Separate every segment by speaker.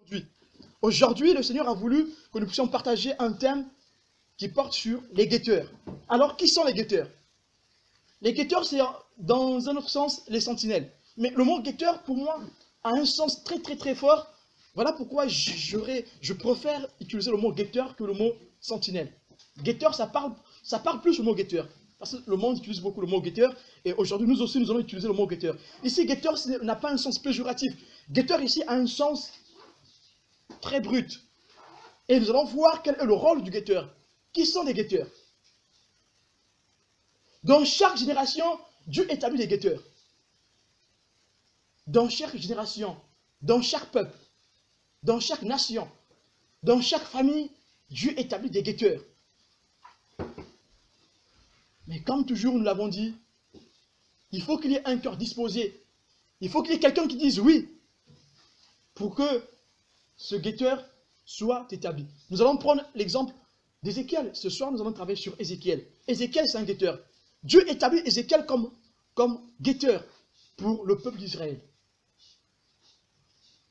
Speaker 1: aujourd'hui. Aujourd'hui, le Seigneur a voulu que nous puissions partager un thème qui porte sur les guetteurs. Alors, qui sont les guetteurs? Les guetteurs, c'est dans un autre sens les sentinelles. Mais le mot guetteur, pour moi, a un sens très très très fort. Voilà pourquoi je préfère utiliser le mot guetteur que le mot sentinelle. Guetteur, ça parle plus le mot guetteur. Parce que le monde utilise beaucoup le mot guetteur. Et aujourd'hui, nous aussi, nous allons utiliser le mot guetteur. Ici, guetteur n'a pas un sens péjoratif. Guetteur ici a un sens très brut. Et nous allons voir quel est le rôle du guetteur. Qui sont les guetteurs? Dans chaque génération, Dieu établit des guetteurs. Dans chaque génération, dans chaque peuple, dans chaque nation, dans chaque famille, Dieu établit des guetteurs. Mais comme toujours nous l'avons dit, il faut qu'il y ait un cœur disposé. Il faut qu'il y ait quelqu'un qui dise oui pour que ce guetteur soit établi. Nous allons prendre l'exemple d'Ézéchiel. Ce soir, nous allons travailler sur Ézéchiel. Ézéchiel, c'est un guetteur. Dieu établit Ézéchiel comme guetteur pour le peuple d'Israël.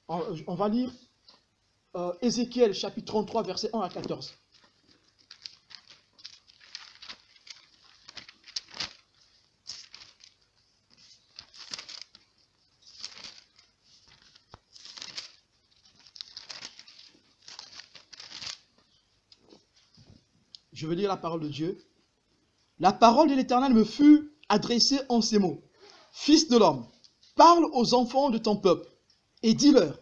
Speaker 1: On va lire Ézéchiel chapitre 33, versets 1 à 14. Je vais lire la parole de Dieu. La parole de l'Éternel me fut adressée en ces mots. Fils de l'homme, parle aux enfants de ton peuple et dis-leur,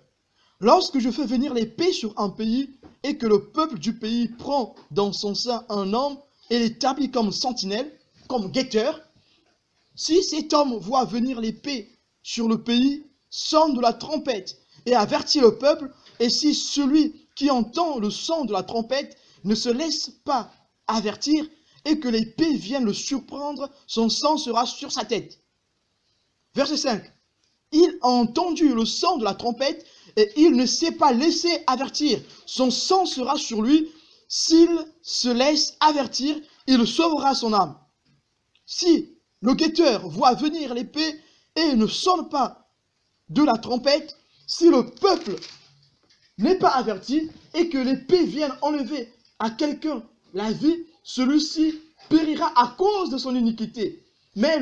Speaker 1: lorsque je fais venir l'épée sur un pays et que le peuple du pays prend dans son sein un homme et l'établit comme sentinelle, comme guetteur, si cet homme voit venir l'épée sur le pays, sonne de la trompette et avertit le peuple, et si celui qui entend le son de la trompette ne se laisse pas avertir et que l'épée vienne le surprendre, son sang sera sur sa tête. Verset 5. Il a entendu le son de la trompette et il ne s'est pas laissé avertir. Son sang sera sur lui. S'il se laisse avertir, il sauvera son âme. Si le guetteur voit venir l'épée et ne sonne pas de la trompette, si le peuple n'est pas averti et que l'épée vienne enlever à quelqu'un la vie, celui-ci périra à cause de son iniquité. Mais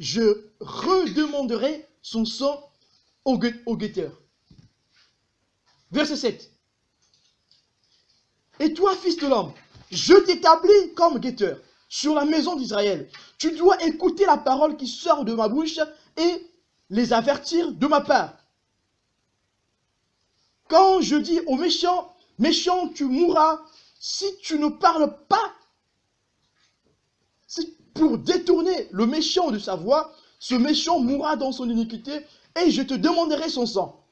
Speaker 1: je redemanderai son sang au guetteur. Verset 7. Et toi, fils de l'homme, je t'établis comme guetteur sur la maison d'Israël. Tu dois écouter la parole qui sort de ma bouche et les avertir de ma part. Quand je dis aux méchants, méchant, tu mourras, si tu ne parles pas, c'est pour détourner le méchant de sa voie, ce méchant mourra dans son iniquité et je te demanderai son sang.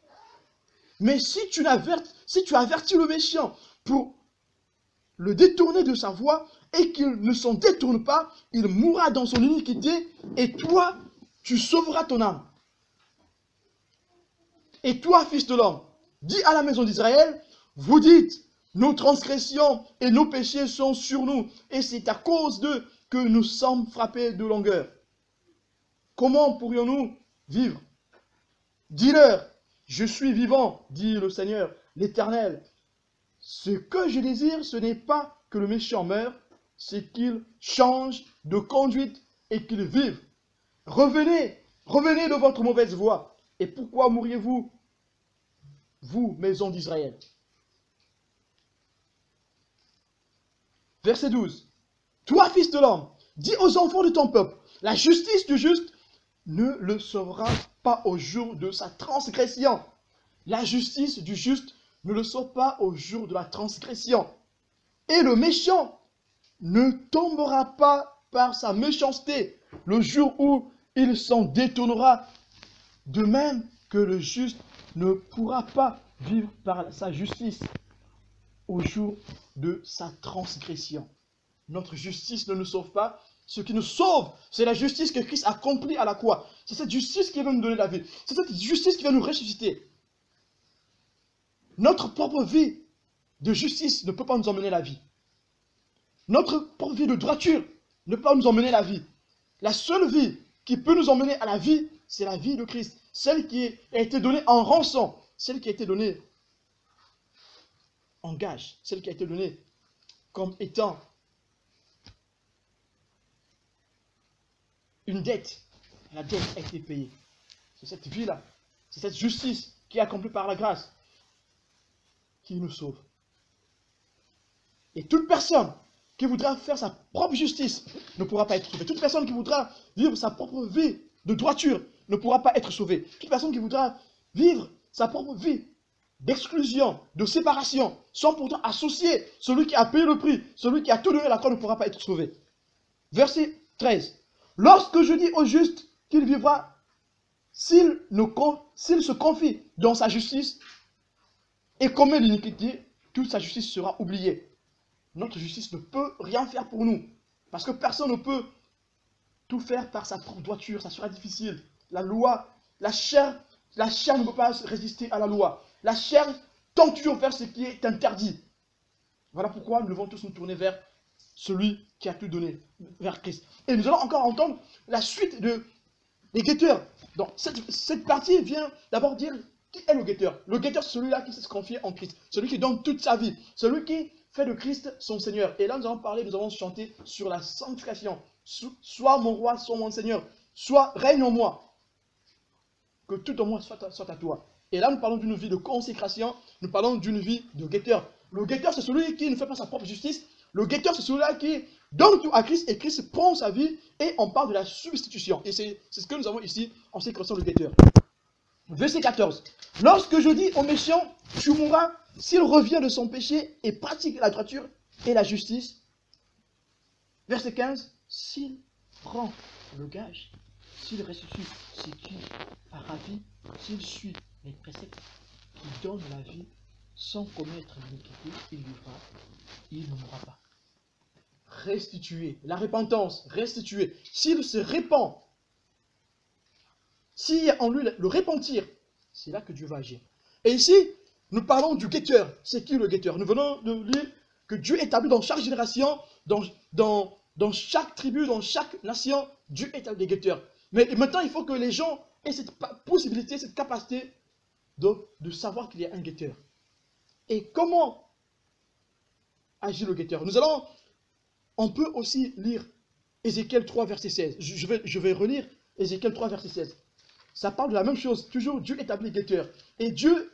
Speaker 1: Mais si tu avertis le méchant pour le détourner de sa voie et qu'il ne s'en détourne pas, il mourra dans son iniquité et toi, tu sauveras ton âme. Et toi, fils de l'homme, dis à la maison d'Israël, vous dites, nos transgressions et nos péchés sont sur nous et c'est à cause d'eux que nous sommes frappés de langueur. Comment pourrions-nous vivre? Dis-leur, je suis vivant, dit le Seigneur, l'Éternel. Ce que je désire, ce n'est pas que le méchant meure, c'est qu'il change de conduite et qu'il vive. Revenez, revenez de votre mauvaise voie. Et pourquoi mourriez-vous, vous, maison d'Israël? Verset 12. Toi, fils de l'homme, dis aux enfants de ton peuple, la justice du juste ne le sauvera pas au jour de sa transgression. La justice du juste ne le sauve pas au jour de la transgression. Et le méchant ne tombera pas par sa méchanceté le jour où il s'en détournera. De même que le juste ne pourra pas vivre par sa justice au jour de sa transgression. Notre justice ne nous sauve pas. Ce qui nous sauve, c'est la justice que Christ a accomplie à la croix. C'est cette justice qui va nous donner la vie. C'est cette justice qui va nous ressusciter. Notre propre vie de justice ne peut pas nous emmener la vie. Notre propre vie de droiture ne peut pas nous emmener la vie. La seule vie qui peut nous emmener à la vie, c'est la vie de Christ. Celle qui a été donnée en rançon. Celle qui a été donnée en gage, celle qui a été donnée comme étant une dette. La dette a été payée. C'est cette vie-là, c'est cette justice qui est accomplie par la grâce qui nous sauve. Et toute personne qui voudra faire sa propre justice ne pourra pas être sauvée. Toute personne qui voudra vivre sa propre vie de droiture ne pourra pas être sauvée. Toute personne qui voudra vivre sa propre vie d'exclusion, de séparation, sans pourtant associer celui qui a payé le prix, celui qui a tout donné à la croix ne pourra pas être sauvé. Verset 13. Lorsque je dis au juste qu'il vivra, s'il se confie dans sa justice et commet l'iniquité, toute sa justice sera oubliée. Notre justice ne peut rien faire pour nous. Parce que personne ne peut tout faire par sa propre droiture. Ça sera difficile. La loi, la chair ne peut pas résister à la loi. La chair tente toujours faire ce qui est interdit. Voilà pourquoi nous devons tous nous tourner vers celui qui a tout donné, vers Christ. Et nous allons encore entendre la suite des guetteurs. Donc cette partie vient d'abord dire qui est le guetteur. Le guetteur, c'est celui-là qui s'est confié en Christ. Celui qui donne toute sa vie. Celui qui fait de Christ son Seigneur. Et là, nous allons chanter sur la sanctification. Sois mon roi, sois mon Seigneur. Règne en moi. Que tout en moi soit à toi. Et là, nous parlons d'une vie de consécration. Nous parlons d'une vie de guetteur. Le guetteur, c'est celui qui ne fait pas sa propre justice. Le guetteur, c'est celui-là qui donne tout à Christ et Christ prend sa vie et on parle de la substitution. Et c'est ce que nous avons ici en ce qui concerne le guetteur. Verset 14. Lorsque je dis au méchant, tu mourras, s'il revient de son péché et pratique la droiture et la justice. Verset 15. S'il prend le gage, s'il ressuscite ce qui a ravi, s'il suit les préceptes qui donnent la vie sans commettre l'iniquité, il vivra, il ne mourra pas. Restituer, la repentance, restituer. S'il se répand, s'il y a en lui le repentir, c'est là que Dieu va agir. Et ici, nous parlons du guetteur. C'est qui le guetteur? Nous venons de lire que Dieu établit dans chaque génération, dans chaque tribu, dans chaque nation, Dieu établit des guetteurs. Mais maintenant, il faut que les gens aient cette possibilité, cette capacité de savoir qu'il y a un guetteur. Et comment agit le guetteur? On peut aussi lire Ézéchiel 3, verset 16. Je vais relire Ézéchiel 3, verset 16. Ça parle de la même chose. Toujours, Dieu établit le guetteur. Et Dieu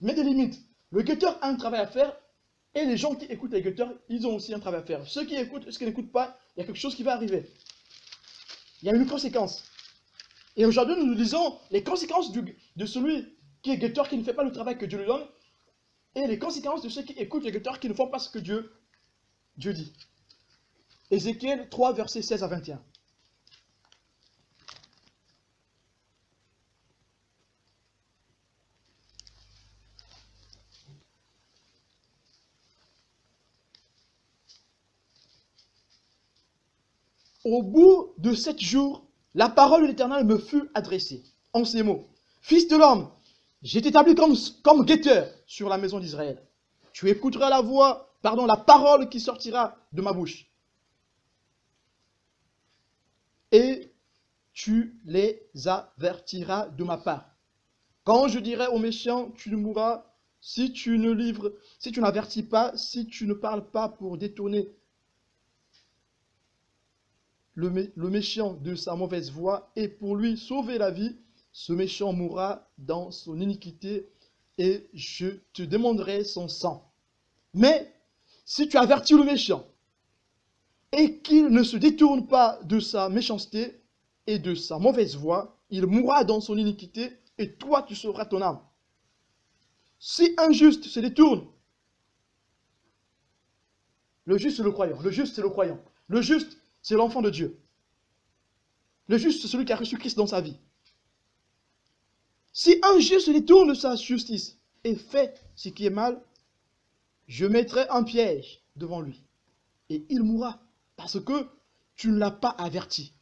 Speaker 1: met des limites. Le guetteur a un travail à faire. Et les gens qui écoutent les guetteurs, ils ont aussi un travail à faire. Ceux qui écoutent, ceux qui n'écoutent pas, il y a quelque chose qui va arriver. Il y a une conséquence. Et aujourd'hui, nous lisons les conséquences de celui qui est guetteur, qui ne fait pas le travail que Dieu lui donne. Et les conséquences de ceux qui écoutent les guetteurs, qui ne font pas ce que Dieu dit. Ézéchiel 3, versets 16 à 21. Au bout de 7 jours, la parole de l'Éternel me fut adressée en ces mots. Fils de l'homme, j'ai t'établi comme guetteur sur la maison d'Israël. Tu écouteras la parole qui sortira de ma bouche. Et tu les avertiras de ma part. Quand je dirai aux méchants, tu ne mourras, si tu n'avertis pas, si tu ne parles pas pour détourner le méchant de sa mauvaise voie et pour lui sauver la vie, ce méchant mourra dans son iniquité et je te demanderai son sang. Mais si tu avertis le méchant et qu'il ne se détourne pas de sa méchanceté et de sa mauvaise voie, il mourra dans son iniquité et toi tu sauveras ton âme. Si un juste se détourne, le juste c'est le croyant, le juste c'est le croyant, le juste c'est l'enfant de Dieu. Le juste, c'est celui qui a reçu Christ dans sa vie. Si un juste se détourne de sa justice et fait ce qui est mal, je mettrai un piège devant lui. Et il mourra parce que tu ne l'as pas averti.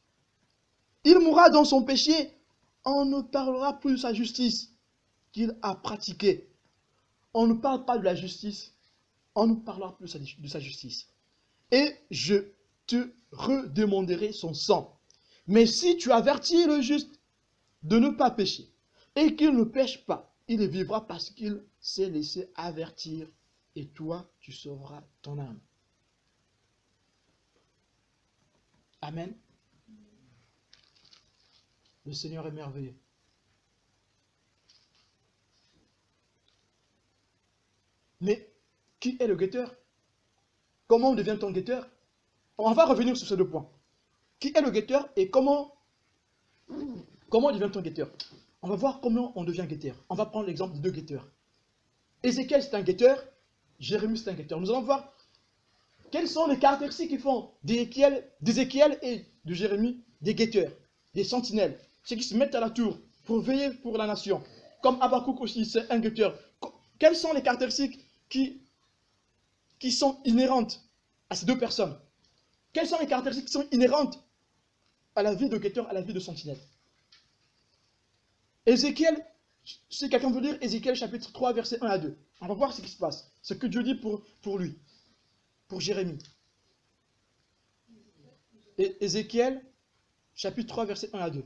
Speaker 1: Il mourra dans son péché. On ne parlera plus de sa justice qu'il a pratiquée. On ne parle pas de la justice. On ne parlera plus de sa justice. Et je te redemanderai son sang. Mais si tu avertis le juste de ne pas pécher, et qu'il ne pêche pas, il vivra parce qu'il s'est laissé avertir et toi, tu sauveras ton âme. Amen. Le Seigneur est merveilleux. Mais qui est le guetteur? Comment devient-on guetteur? On va revenir sur ces deux points. Qui est le guetteur et comment devient-on guetteur? On va voir comment on devient guetteur. On va prendre l'exemple de deux guetteurs. Ézéchiel, c'est un guetteur. Jérémie, c'est un guetteur. Nous allons voir quelles sont les caractéristiques qui font d'Ézéchiel et de Jérémie des guetteurs, des sentinelles, ceux qui se mettent à la tour pour veiller pour la nation. Comme Habakkuk aussi, c'est un guetteur. Quelles sont les caractéristiques qui sont inhérentes à ces deux personnes? Quelles sont les caractéristiques qui sont inhérentes à la vie de guetteur, à la vie de sentinelle? Ézéchiel, si quelqu'un veut lire Ézéchiel chapitre 3, verset 1 à 2, on va voir ce qui se passe, ce que Dieu dit pour lui, pour Jérémie. Et Ézéchiel chapitre 3, verset 1 à 2.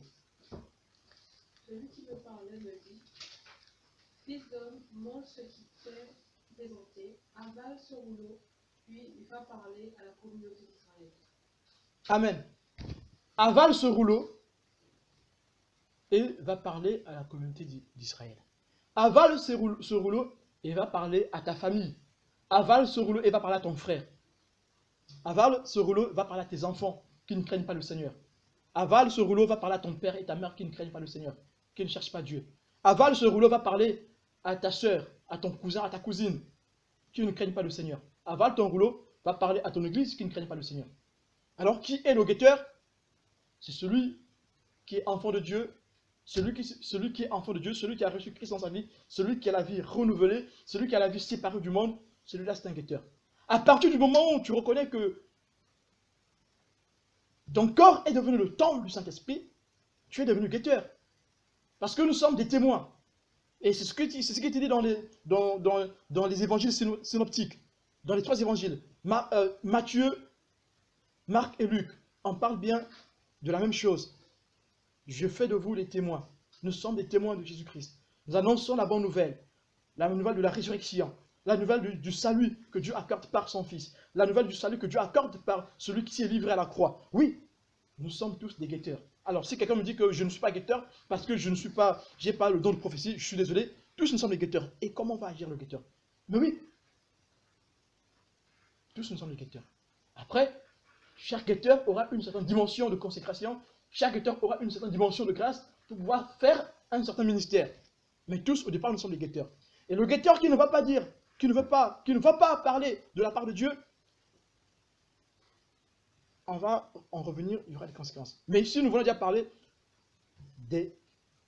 Speaker 2: Celui qui me parlait me dit, fils d'homme, mange ce qui t'est présenté, avale ce rouleau, puis il va parler à la communauté d'Israël.
Speaker 1: Amen. Avale ce rouleau et va parler à la communauté d'Israël. Avale ce rouleau et va parler à ta famille. Avale ce rouleau et va parler à ton frère. Avale ce rouleau et va parler à tes enfants qui ne craignent pas le Seigneur. Avale ce rouleau, va parler à ton père et ta mère qui ne craignent pas le Seigneur, qui ne cherchent pas Dieu. Avale ce rouleau, va parler à ta soeur, à ton cousin, à ta cousine, qui ne craignent pas le Seigneur. Avale ton rouleau, va parler à ton église qui ne craignent pas le Seigneur. Alors, qui est le guetteur? C'est celui qui est enfant de Dieu, celui qui est enfant de Dieu, celui qui a reçu Christ dans sa vie, celui qui a la vie renouvelée, celui qui a la vie séparée du monde, celui-là c'est un guetteur. À partir du moment où tu reconnais que ton corps est devenu le temple du Saint-Esprit, tu es devenu guetteur. Parce que nous sommes des témoins. Et c'est ce qui est dit dans les évangiles synoptiques, dans les trois évangiles, Matthieu, Marc et Luc. On parle bien de la même chose. Je fais de vous les témoins. Nous sommes des témoins de Jésus-Christ. Nous annonçons la bonne nouvelle de la résurrection, la nouvelle du salut que Dieu accorde par son Fils, la nouvelle du salut que Dieu accorde par celui qui s'est livré à la croix. Oui, nous sommes tous des guetteurs. Alors, si quelqu'un me dit que je ne suis pas guetteur parce que je n'ai pas le don de prophétie, je suis désolé, tous nous sommes des guetteurs. Et comment va agir le guetteur? Mais oui, tous nous sommes des guetteurs. Après, chaque guetteur aura une certaine dimension de consécration, chaque guetteur aura une certaine dimension de grâce pour pouvoir faire un certain ministère. Mais tous, au départ, nous sommes des guetteurs. Et le guetteur qui ne va pas dire, qui ne va pas parler de la part de Dieu, on va en revenir, il y aura des conséquences. Mais ici, nous voulons déjà parler de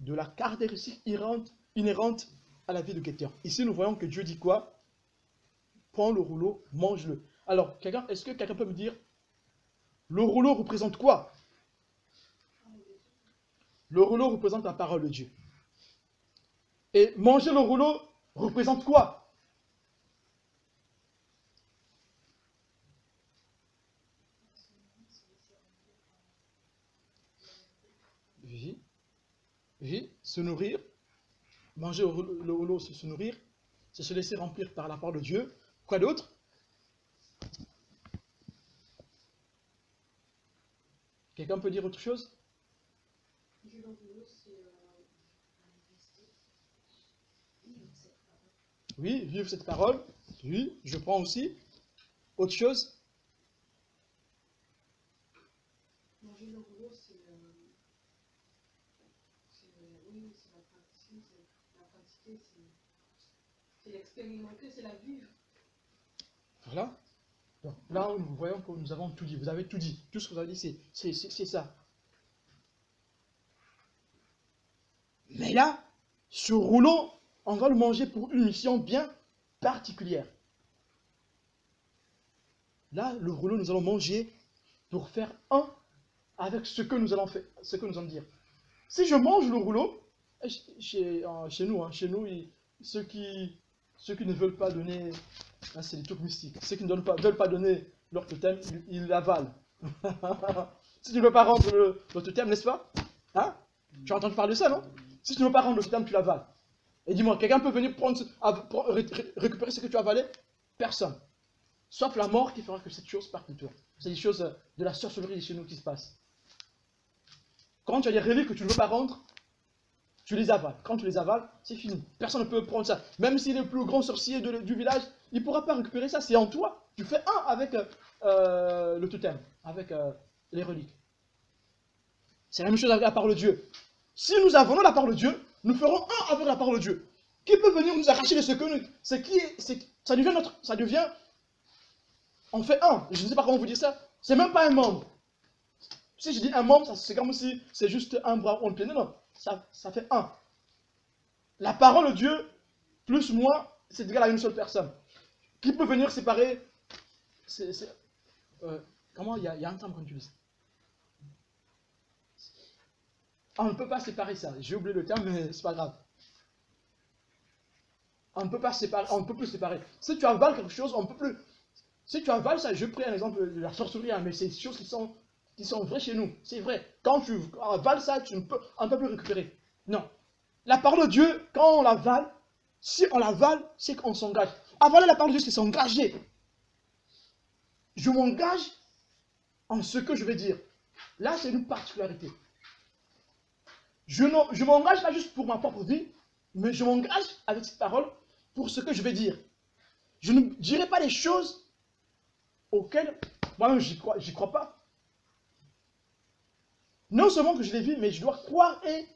Speaker 1: la caractéristique inhérente à la vie de guetteur. Ici, nous voyons que Dieu dit quoi? Prends le rouleau, mange-le. Alors, est-ce que quelqu'un peut me dire, le rouleau représente quoi? Le rouleau représente la parole de Dieu. Et manger le rouleau représente quoi? Oui, se nourrir. Manger le rouleau, c'est se nourrir. C'est se laisser remplir par la parole de Dieu. Quoi d'autre? Quelqu'un peut dire autre chose? Oui, vivre cette parole. Oui, je prends aussi. Autre chose?
Speaker 2: Manger le rouleau, c'est la pratiquer, c'est l'expérimenter, c'est la vivre.
Speaker 1: Voilà. Donc, là, nous voyons que nous avons tout dit. Vous avez tout dit. Tout ce que vous avez dit, c'est ça. Mais là, ce rouleau, on va le manger pour une mission bien particulière. Là, le rouleau, nous allons manger pour faire un avec ce que nous allons faire, ce que nous allons dire. Si je mange le rouleau, chez nous, ceux qui ne veulent pas donner, là c'est des trucs mystiques, ceux qui ne veulent pas donner leur totem, ils l'avalent. Si tu ne veux pas rendre le totem, n'est-ce pas? Hein? Tu as entendu parler de ça, non? Si tu ne veux pas rendre le totem, tu l'avales. Et dis-moi, quelqu'un peut venir récupérer ce que tu as avalé? Personne. Sauf la mort qui fera que cette chose parte de toi. C'est des choses de la sorcellerie chez nous qui se passent. Quand tu as des reliques que tu ne veux pas rendre, tu les avales. Quand tu les avales, c'est fini. Personne ne peut prendre ça. Même s'il est le plus grand sorcier du village, il ne pourra pas récupérer ça. C'est en toi. Tu fais un avec le totem, avec les reliques. C'est la même chose avec la parole de Dieu. Si nous avons la parole de Dieu, nous ferons un avec la parole de Dieu. Qui peut venir nous arracher de ce que nous... Ça devient notre... Ça devient... On fait un. Je ne sais pas comment vous dire ça. C'est même pas un membre. Si je dis un membre, c'est comme si c'est juste un bras ou un pied. Non. Ça fait un. La parole de Dieu, plus moi, c'est égal à une seule personne. Qui peut venir séparer... comment il y a un terme qu'on utilise. On ne peut pas séparer ça. J'ai oublié le terme, mais c'est pas grave. On ne peut pas séparer, on ne peut plus séparer. Si tu avales quelque chose, on ne peut plus. Si tu avales ça, je prends un exemple de la sorcellerie, mais c'est des choses qui sont vraies chez nous. C'est vrai. Quand tu avales ça, on ne peut plus récupérer. Non. La parole de Dieu, quand on l'avale, si on l'avale, c'est qu'on s'engage. Avaler la parole de Dieu, c'est s'engager. Je m'engage en ce que je vais dire. Là, c'est une particularité. Je m'engage pas juste pour ma propre vie, mais je m'engage avec cette parole pour ce que je vais dire. Je ne dirai pas les choses auxquelles moi-même j'y crois pas. Non seulement que je les vis, mais je dois croire et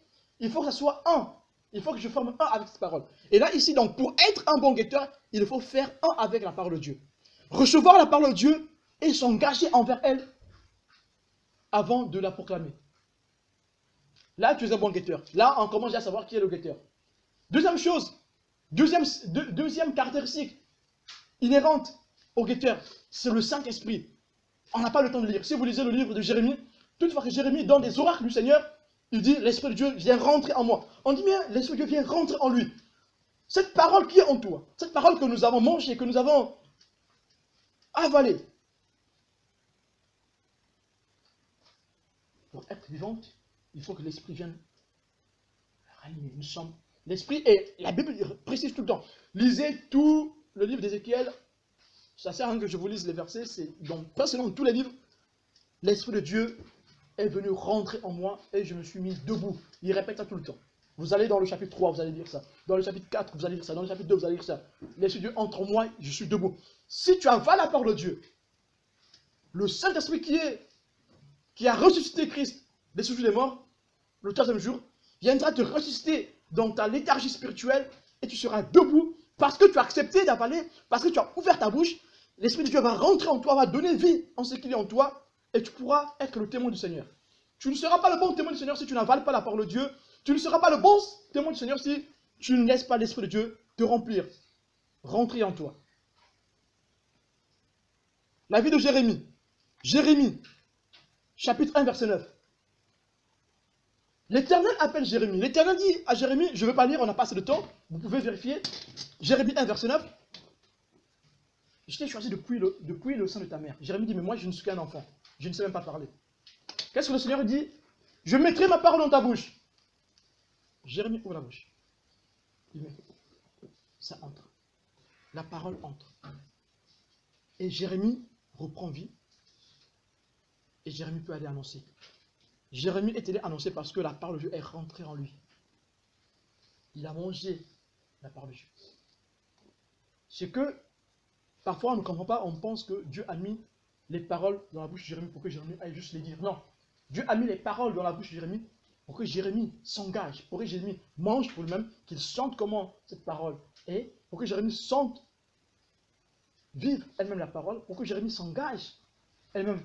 Speaker 1: il faut que ça soit un. Il faut que je forme un avec cette parole. Et là, ici, donc, pour être un bon guetteur, il faut faire un avec la parole de Dieu. Recevoir la parole de Dieu et s'engager envers elle avant de la proclamer. Là, tu es un bon guetteur. Là, on commence à savoir qui est le guetteur. Deuxième chose, deuxième caractéristique inhérente au guetteur, c'est le Saint-Esprit. On n'a pas le temps de lire. Si vous lisez le livre de Jérémie, toutefois que Jérémie donne des oracles du Seigneur, il dit, l'Esprit de Dieu vient rentrer en moi. On dit bien, l'Esprit de Dieu vient rentrer en lui. Cette parole qui est en toi, cette parole que nous avons mangée, que nous avons avalée, pour être vivante, il faut que l'Esprit vienne régner. Nous sommes l'Esprit, et la Bible précise tout le temps. Lisez tout le livre d'Ézéchiel. Ça sert à rien que je vous lise les versets. C'est donc presque dans tous les livres. L'Esprit de Dieu est venu rentrer en moi et je me suis mis debout. Il répète ça tout le temps. Vous allez dans le chapitre 3, vous allez lire ça. Dans le chapitre 4, vous allez lire ça. Dans le chapitre 2, vous allez lire ça. L'Esprit de Dieu entre en moi, je suis debout. Si tu avales la parole de Dieu, le Saint-Esprit qui a ressuscité Christ des souffles des morts, le troisième jour, viendra te ressusciter dans ta léthargie spirituelle et tu seras debout parce que tu as accepté d'avaler, parce que tu as ouvert ta bouche. L'Esprit de Dieu va rentrer en toi, va donner vie en ce qu'il est en toi et tu pourras être le témoin du Seigneur. Tu ne seras pas le bon témoin du Seigneur si tu n'avales pas la parole de Dieu. Tu ne seras pas le bon témoin du Seigneur si tu ne laisses pas l'Esprit de Dieu te remplir, rentrer en toi. La vie de Jérémie. Jérémie, chapitre 1, verset 9. L'Éternel appelle Jérémie. L'Éternel dit à Jérémie, je ne veux pas lire, on n'a pas assez de temps. Vous pouvez vérifier. Jérémie 1, verset 9. Je t'ai choisi depuis le sein de ta mère. Jérémie dit, mais moi je ne suis qu'un enfant. Je ne sais même pas parler. Qu'est-ce que le Seigneur dit? Je mettrai ma parole dans ta bouche. Jérémie ouvre la bouche. Il met. Ça entre. La parole entre. Et Jérémie reprend vie. Et Jérémie peut aller annoncer. Jérémie est allé annoncer parce que la parole de Dieu est rentrée en lui. Il a mangé la parole de Dieu. C'est que, parfois on ne comprend pas, on pense que Dieu a mis les paroles dans la bouche de Jérémie pour que Jérémie aille juste les dire. Non. Dieu a mis les paroles dans la bouche de Jérémie pour que Jérémie s'engage, pour que Jérémie mange pour lui-même, qu'il sente comment cette parole est, pour que Jérémie sente, vive elle-même la parole, pour que Jérémie s'engage elle-même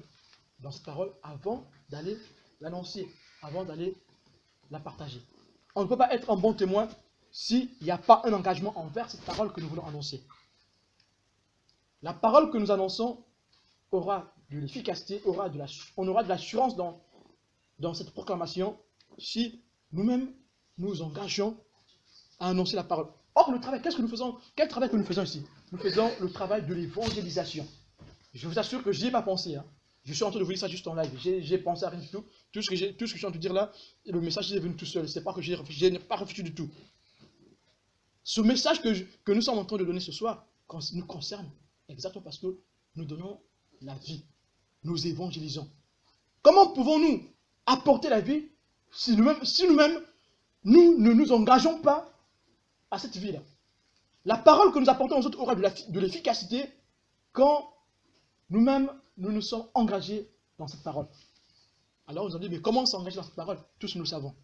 Speaker 1: dans cette parole avant d'aller l'annoncer, avant d'aller la partager. On ne peut pas être un bon témoin s'il n'y a pas un engagement envers cette parole que nous voulons annoncer. La parole que nous annonçons aura de l'efficacité, on aura de l'assurance dans cette proclamation si nous-mêmes nous engageons à annoncer la parole. Or, le travail, qu'est-ce que nous faisons? Quel travail que nous faisons ici? Nous faisons le travail de l'évangélisation. Je vous assure que je n'y ai pas pensé. Je suis en train de vous dire ça juste en live. J'ai pensé à rien du tout. Tout ce que je suis en train de dire là, le message est venu tout seul. C'est pas que je n'ai pas réfléchi du tout. Ce message que nous sommes en train de donner ce soir nous concerne Exactement parce que nous donnons la vie. Nous évangélisons. Comment pouvons-nous apporter la vie si nous-mêmes, nous ne nous engageons pas à cette vie-là? La parole que nous apportons aux autres aura de l'efficacité quand nous-mêmes, nous nous sommes engagés dans cette parole. Alors nous allons dire, mais comment s'engager dans cette parole? Tous nous le savons.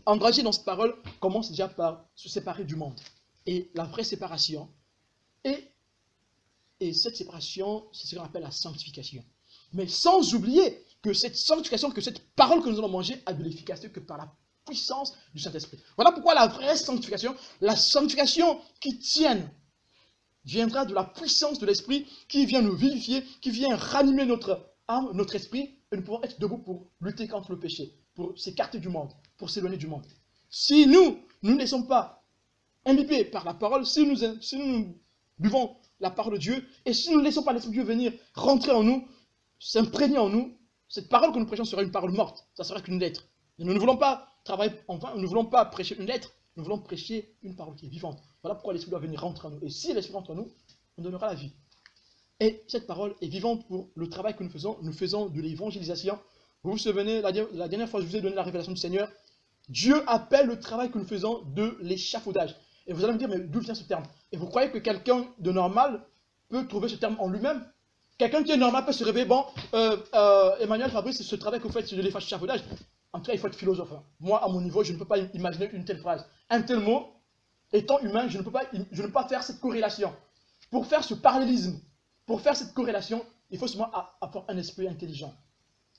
Speaker 1: Engagé dans cette parole commence déjà par se séparer du monde. Et la vraie séparation, et cette séparation, c'est ce qu'on appelle la sanctification. Mais sans oublier que cette sanctification, que cette parole que nous allons manger a de l'efficacité que par la puissance du Saint-Esprit. Voilà pourquoi la vraie sanctification, la sanctification qui tienne, viendra de la puissance de l'Esprit qui vient nous vivifier, qui vient ranimer notre âme, notre esprit, et nous pouvons être debout pour lutter contre le péché, pour s'écarter du monde, pour s'éloigner du monde. Si nous ne laissons pas imbibés par la parole, si nous buvons la parole de Dieu, et si nous ne laissons pas l'Esprit de Dieu venir rentrer en nous, s'imprégner en nous, cette parole que nous prêchons sera une parole morte, ça sera qu'une lettre. Et nous ne voulons pas travailler en vain, nous ne voulons pas prêcher une lettre, nous voulons prêcher une parole qui est vivante. Voilà pourquoi l'Esprit doit venir rentrer en nous. Et si l'Esprit rentre en nous, on donnera la vie. Et cette parole est vivante pour le travail que nous faisons. Nous faisons de l'évangélisation. Vous vous souvenez, la dernière fois, je vous ai donné la révélation du Seigneur. Dieu appelle le travail que nous faisons de l'échafaudage. Et vous allez me dire, mais d'où vient ce terme? Et vous croyez que quelqu'un de normal peut trouver ce terme en lui-même? Quelqu'un qui est normal peut se réveiller, bon, Emmanuel, Fabrice, c'est ce travail que vous faites, c'est de l'échafaudage. En tout cas, il faut être philosophe. Hein. Moi, à mon niveau, je ne peux pas imaginer une telle phrase. Un tel mot, étant humain, je ne peux pas faire cette corrélation. Pour faire ce parallélisme, pour faire cette corrélation, il faut seulement avoir un esprit intelligent.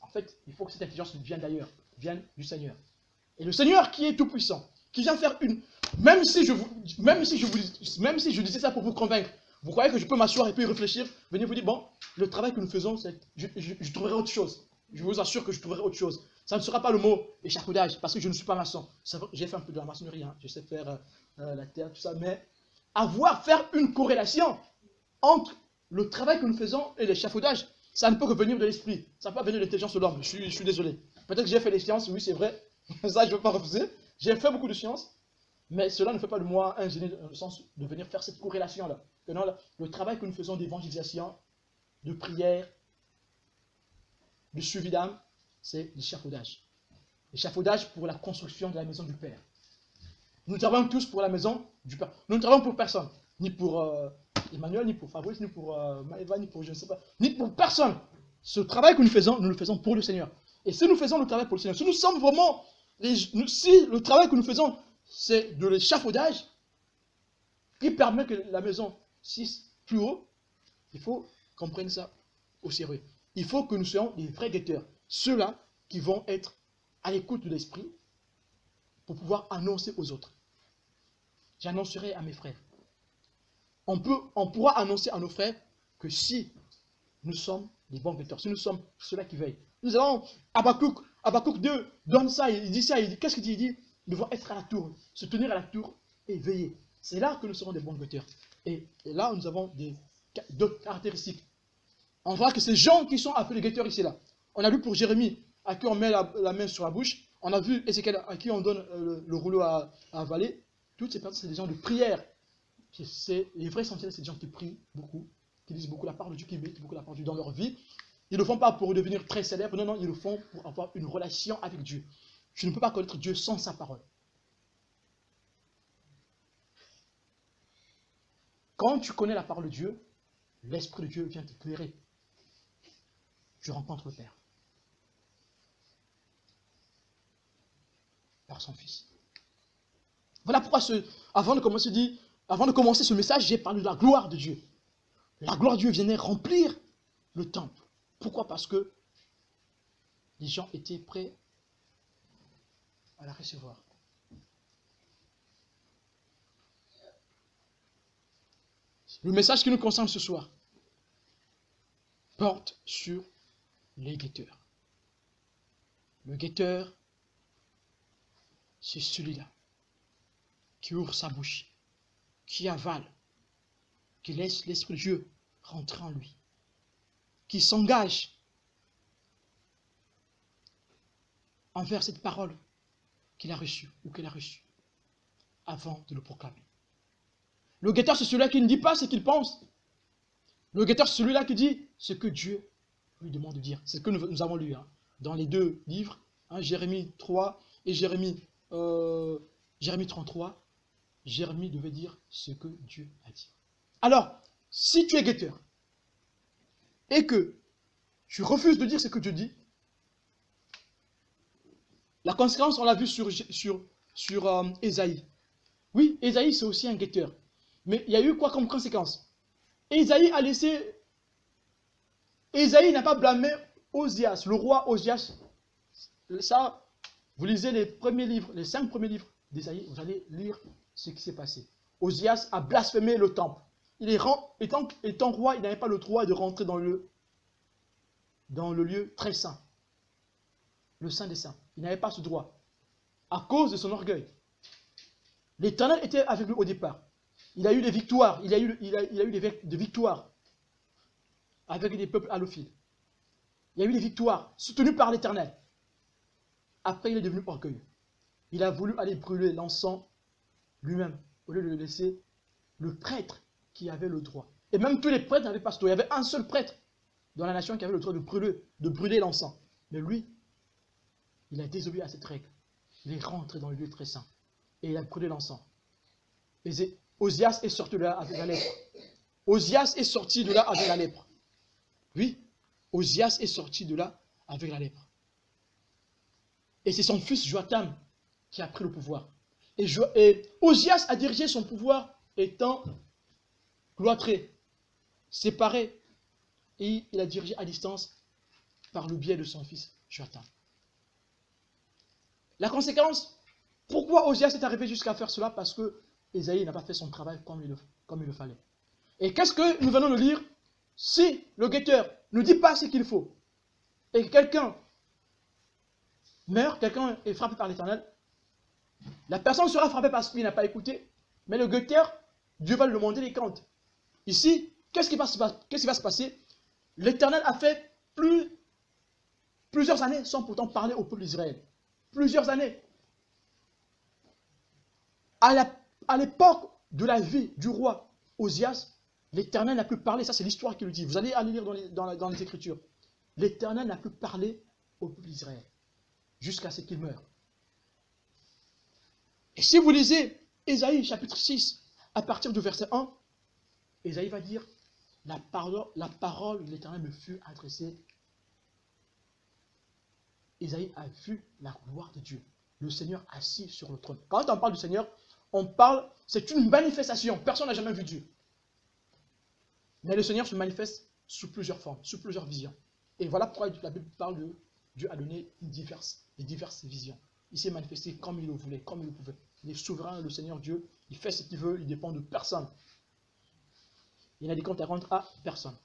Speaker 1: En fait, il faut que cette intelligence vienne d'ailleurs, vienne du Seigneur. Et le Seigneur qui est tout-puissant, qui vient faire une... Même si je disais ça pour vous convaincre, vous croyez que je peux m'asseoir et puis réfléchir, venir vous dire, bon, le travail que nous faisons, je trouverai autre chose. Je vous assure que je trouverai autre chose. Ça ne sera pas le mot échafaudage, parce que je ne suis pas maçon. J'ai fait un peu de la maçonnerie, hein. Je sais faire la terre, tout ça, mais faire une corrélation entre le travail que nous faisons et l'échafaudage, ça ne peut que venir de l'esprit. Ça ne peut pas venir de l'intelligence de l'homme. Je suis désolé. Peut-être que j'ai fait les sciences, oui, c'est vrai. Ça, je ne veux pas refuser. J'ai fait beaucoup de sciences, mais cela ne fait pas de moi un génie dans le sens de venir faire cette corrélation-là. Le travail que nous faisons d'évangélisation, de prière, de suivi d'âme, c'est l'échafaudage. L'échafaudage pour la construction de la maison du Père. Nous travaillons tous pour la maison du Père. Nous ne travaillons pour personne. Ni pour Emmanuel, ni pour Fabrice, ni pour Maëva, ni pour je ne sais pas. Ni pour personne. Ce travail que nous le faisons pour le Seigneur. Et si nous faisons le travail pour le Seigneur, si nous sommes vraiment... si le travail que nous faisons, c'est de l'échafaudage, qui permet que la maison s'isse plus haut, il faut qu'on prenne ça au sérieux. Il faut que nous soyons des vrais guetteurs. Ceux-là qui vont être à l'écoute de l'esprit pour pouvoir annoncer aux autres. J'annoncerai à mes frères. On pourra annoncer à nos frères que si nous sommes des bons guetteurs, si nous sommes ceux-là qui veillent. Nous avons Habakkuk 2 donne ça, il dit ça, qu'est-ce qu'il dit? Il dit, nous devons être à la tour, se tenir à la tour et veiller. C'est là que nous serons des bons guetteurs. Et là, nous avons d'autres caractéristiques. On voit que ces gens qui sont appelés guetteurs ici, là. On a vu pour Jérémie, à qui on met la main sur la bouche. On a vu Ézéchiel, à qui on donne le rouleau à avaler. Toutes ces personnes, c'est des gens de prière. Les vrais sentinelles, c'est des gens qui prient beaucoup, qui disent beaucoup la parole de Dieu, qui mettent beaucoup la parole de Dieu dans leur vie. Ils ne le font pas pour devenir très célèbres, non, ils le font pour avoir une relation avec Dieu. Je ne peux pas connaître Dieu sans sa parole. Quand tu connais la parole de Dieu, l'Esprit de Dieu vient t'éclairer. Tu rencontres le Père. Par son Fils. Voilà pourquoi, avant de commencer ce message, j'ai parlé de la gloire de Dieu. La gloire de Dieu venait remplir le temple. Pourquoi? Parce que les gens étaient prêts à la recevoir. Le message qui nous concerne ce soir porte sur les guetteurs. Le guetteur, c'est celui-là qui ouvre sa bouche, qui avale, qui laisse l'Esprit de Dieu rentrer en lui, qui s'engage envers cette parole qu'il a reçue ou qu'elle a reçue avant de le proclamer. Le guetteur, c'est celui-là qui ne dit pas ce qu'il pense. Le guetteur, c'est celui-là qui dit ce que Dieu lui demande de dire. C'est ce que nous avons lu dans les deux livres, Jérémie 3 et Jérémie 33. Jérémie devait dire ce que Dieu a dit. Alors, si tu es guetteur et que tu refuses de dire ce que Dieu dit, la conséquence, on l'a vu sur Ésaïe. Oui, Ésaïe, c'est aussi un guetteur. Mais il y a eu quoi comme conséquence? Ésaïe n'a pas blâmé Osias, le roi Osias. Ça, vous lisez les premiers livres, les 5 premiers livres d'Ésaïe, vous allez lire ce qui s'est passé. Osias a blasphémé le temple. Étant roi, il n'avait pas le droit de rentrer dans le lieu très saint. Le saint des saints. Il n'avait pas ce droit. À cause de son orgueil. L'Éternel était avec lui au départ. Il a eu des victoires. Il a eu des victoires avec des peuples allophiles. Il y a eu des victoires soutenues par l'Éternel. Après, il est devenu orgueilleux. Il a voulu aller brûler l'encens lui-même, au lieu de le laisser le prêtre qui avait le droit. Et même tous les prêtres n'avaient pas ce droit. Il y avait un seul prêtre dans la nation qui avait le droit de brûler l'encens. Mais lui, il a désobéi à cette règle. Il est rentré dans le lieu très saint. Et il a brûlé l'encens. Osias est sorti de là avec la lèpre. Osias est sorti de là avec la lèpre. Oui, Osias est sorti de là avec la lèpre. Et c'est son fils Joatam qui a pris le pouvoir. Et Osias a dirigé son pouvoir étant cloîtré, séparé. Et il a dirigé à distance par le biais de son fils Joatam. La conséquence, pourquoi Osias est arrivé jusqu'à faire cela? Parce que Ésaïe n'a pas fait son travail comme il le fallait. Et qu'est-ce que nous venons de lire? Si le guetteur ne dit pas ce qu'il faut, et que quelqu'un meurt, quelqu'un est frappé par l'Éternel, la personne sera frappée parce qu'il n'a pas écouté, mais le guetteur, Dieu va lui demander les comptes. Ici, qu'est-ce qui va se passer? L'Éternel a fait plusieurs années sans pourtant parler au peuple d'Israël. Plusieurs années. À l'époque de la vie du roi Osias, l'Éternel n'a plus parlé. Ça, c'est l'histoire qui le dit. Vous allez aller lire dans les Écritures. L'Éternel n'a plus parlé au peuple d'Israël jusqu'à ce qu'il meure. Et si vous lisez Ésaïe chapitre 6, à partir du verset 1, Ésaïe va dire, la parole de l'Éternel me fut adressée. Ésaïe a vu la gloire de Dieu, le Seigneur assis sur le trône. Quand on parle du Seigneur, c'est une manifestation. Personne n'a jamais vu Dieu. Mais le Seigneur se manifeste sous plusieurs formes, sous plusieurs visions. Et voilà pourquoi la Bible parle de Dieu a donné diverses visions. Il s'est manifesté comme il le voulait, comme il le pouvait. Il est souverain, le Seigneur Dieu. Il fait ce qu'il veut, il dépend de personne. Il n'a des comptes à rendre à personne.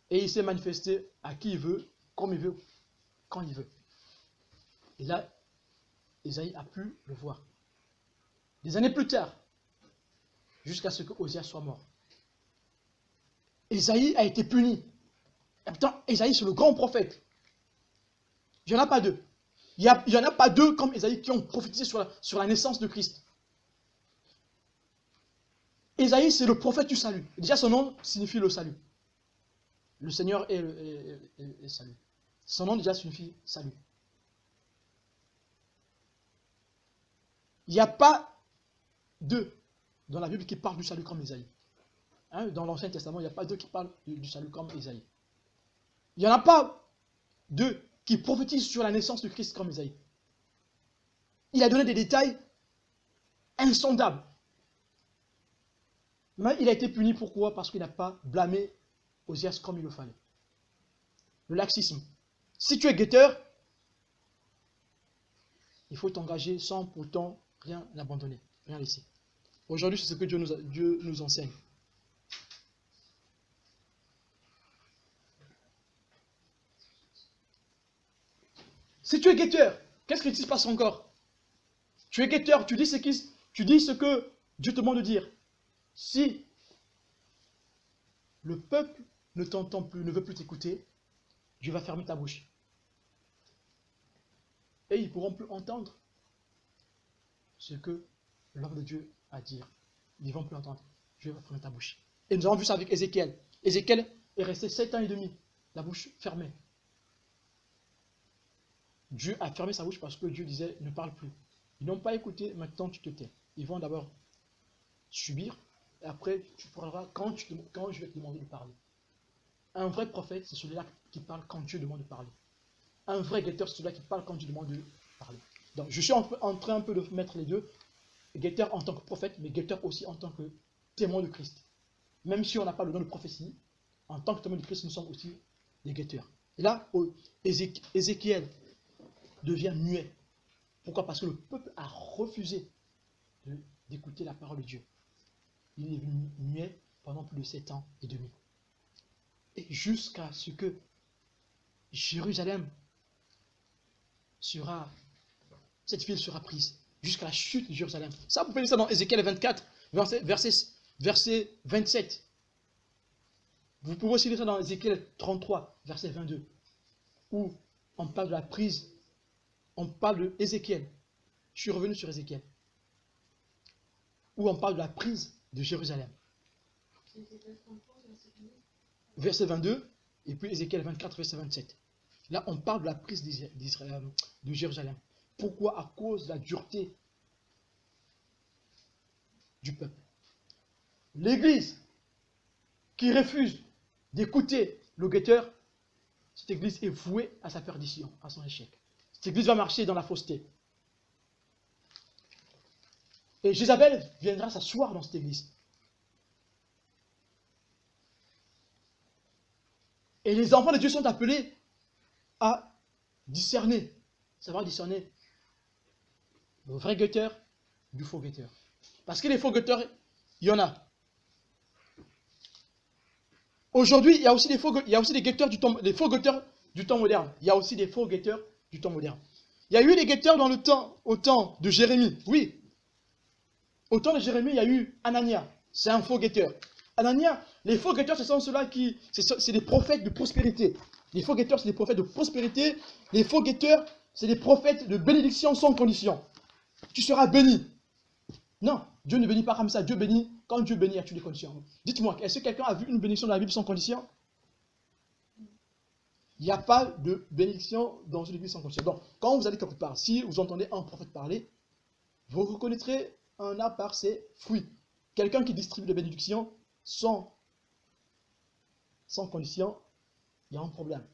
Speaker 1: Et il s'est manifesté à qui il veut, comme il veut, quand il veut. Et là, Ésaïe a pu le voir. Des années plus tard, jusqu'à ce que Osias soit mort. Ésaïe a été puni. Et pourtant, Ésaïe, c'est le grand prophète. Il n'y en a pas deux. Il n'y en a pas deux comme Ésaïe qui ont prophétisé sur la naissance de Christ. Ésaïe, c'est le prophète du salut. Déjà, son nom signifie le salut. Le Seigneur est le salut. Son nom déjà signifie salut. Il n'y a pas deux dans la Bible qui parlent du salut comme Ésaïe. Dans l'Ancien Testament, il n'y a pas deux qui parlent du salut comme Ésaïe. Il n'y en a pas deux qui prophétisent sur la naissance de Christ comme Ésaïe. Il a donné des détails insondables. Mais il a été puni pourquoi? Parce qu'il n'a pas blâmé Osias comme il le fallait. Le laxisme. Si tu es guetteur, il faut t'engager sans pourtant rien abandonner, rien laisser. Aujourd'hui, c'est ce que Dieu nous enseigne. Si tu es guetteur, qu'est-ce qui se passe encore? Tu es guetteur, tu dis ce que Dieu te demande de dire. Si le peuple ne t'entend plus, ne veut plus t'écouter, Dieu va fermer ta bouche. Et ils ne pourront plus entendre ce que l'homme de Dieu a à dire. Ils ne vont plus entendre. Dieu va fermer ta bouche. Et nous avons vu ça avec Ézéchiel. Ézéchiel est resté 7 ans et demi, la bouche fermée. Dieu a fermé sa bouche parce que Dieu disait, ne parle plus. Ils n'ont pas écouté, maintenant tu te tais. Ils vont d'abord subir, et après tu parleras quand je vais te demander de parler. Un vrai prophète, c'est celui-là qui parle quand Dieu demande de parler. Un vrai guetteur, c'est celui-là qui parle quand Dieu demande de parler. Donc je suis en train un peu de mettre les deux, guetteur en tant que prophète, mais guetteur aussi en tant que témoin de Christ. Même si on n'a pas le don de prophétie, en tant que témoin de Christ, nous sommes aussi des guetteurs. Et là, Ézéchiel devient muet. Pourquoi? Parce que le peuple a refusé d'écouter la parole de Dieu. Il est muet pendant plus de 7 ans et demi. Et jusqu'à ce que Jérusalem cette ville sera prise. Jusqu'à la chute de Jérusalem. Ça, vous pouvez lire ça dans Ézéchiel 24, verset 27. Vous pouvez aussi lire ça dans Ézéchiel 33, verset 22. Où on parle de la prise. On parle de Ézéchiel. Je suis revenu sur Ézéchiel. Où on parle de la prise de Jérusalem. Verset 22, et puis Ézéchiel 24, verset 27. Là, on parle de la prise de Jérusalem. Pourquoi? À cause de la dureté du peuple. L'église qui refuse d'écouter le guetteur, cette église est vouée à sa perdition, à son échec. Cette église va marcher dans la fausseté. Et Jézabel viendra s'asseoir dans cette église. Et les enfants de Dieu sont appelés à discerner, savoir discerner le vrai guetteur du faux guetteur. Parce que les faux guetteurs, il y en a. Aujourd'hui, il y a aussi des guetteurs des faux guetteurs du temps moderne. Il y a aussi des faux guetteurs du temps moderne. Il y a eu des guetteurs au temps de Jérémie. Oui. Au temps de Jérémie, il y a eu Anania. C'est un faux guetteur. Anania, les faux guetteurs, ce sont ceux-là c'est des prophètes de prospérité. Les faux guetteurs, c'est des prophètes de prospérité. Les faux guetteurs, c'est des prophètes de bénédiction sans condition. Tu seras béni. Non, Dieu ne bénit pas comme ça. Dieu bénit. Quand Dieu bénit, as-tu des conditions? Dites-moi, est-ce que quelqu'un a vu une bénédiction dans la Bible sans condition? Il n'y a pas de bénédiction dans une église sans condition. Donc, quand vous allez quelque part, si vous entendez un prophète parler, vous reconnaîtrez un arbre par ses fruits. Quelqu'un qui distribue des bénédictions sans condition, il y a un problème.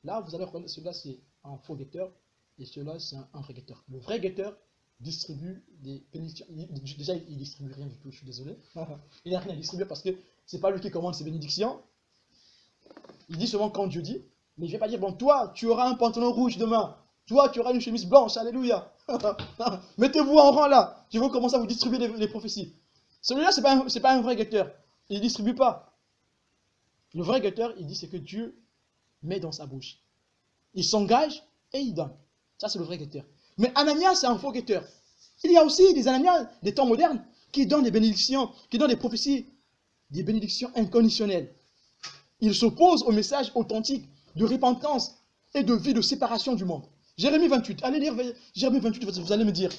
Speaker 1: Là, vous allez reconnaître, celui-là c'est un faux guetteur et celui-là c'est un vrai guetteur. Le vrai guetteur distribue des bénédictions. Déjà, il ne distribue rien du tout, je suis désolé. Il n'a rien à distribuer parce que ce n'est pas lui qui commande ses bénédictions. Il dit seulement quand Dieu dit. Mais je ne vais pas dire, bon, toi, tu auras un pantalon rouge demain. Toi, tu auras une chemise blanche, alléluia. Mettez-vous en rang là. Je vais commencer à vous distribuer les prophéties. Celui-là, ce n'est pas un vrai guetteur. Il ne distribue pas. Le vrai guetteur, il dit ce que Dieu met dans sa bouche. Il s'engage et il donne. Ça, c'est le vrai guetteur. Mais Ananias, c'est un faux guetteur. Il y a aussi des Ananias des temps modernes qui donnent des bénédictions, qui donnent des prophéties, des bénédictions inconditionnelles. Il s'oppose au message authentique de repentance et de vie de séparation du monde. Jérémie 28, allez lire Jérémie 28, vous allez me dire.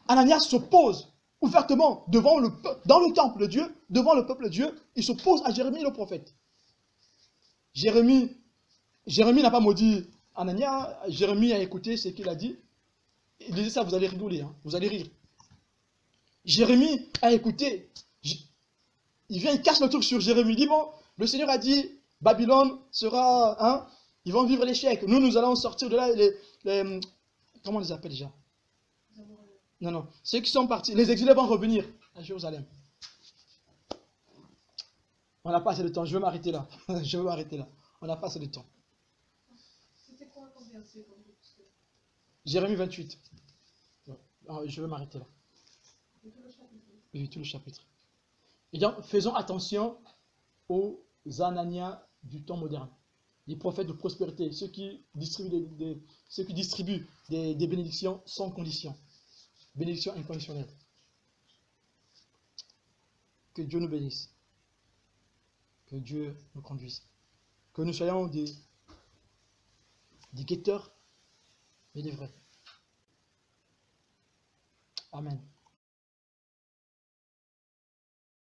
Speaker 1: Ananias s'oppose ouvertement dans le temple de Dieu, devant le peuple de Dieu, il s'oppose à Jérémie le prophète. Jérémie n'a pas maudit Ananias, Jérémie a écouté ce qu'il a dit. Il disait ça, vous allez rigoler, hein, vous allez rire. Jérémie a écouté. Il vient, il casse le truc sur Jérémie. Il dit, bon, le Seigneur a dit, Babylone sera, hein, ils vont vivre l'échec. Nous allons sortir de là. Comment on les appelle déjà? Non. Ceux qui sont partis, les exilés vont revenir à Jérusalem. On n'a pas assez de temps, je vais m'arrêter là. On n'a pas assez de temps.
Speaker 2: C'était quoi comme verset?
Speaker 1: Jérémie 28. Je vais m'arrêter là.
Speaker 2: Et
Speaker 1: tout le chapitre. Et donc, faisons attention aux Ananias du temps moderne. Les prophètes de prospérité, ceux qui distribuent des bénédictions sans condition. Bénédictions inconditionnelles. Que Dieu nous bénisse. Que Dieu nous conduise. Que nous soyons des guetteurs, mais des vrais. Amen.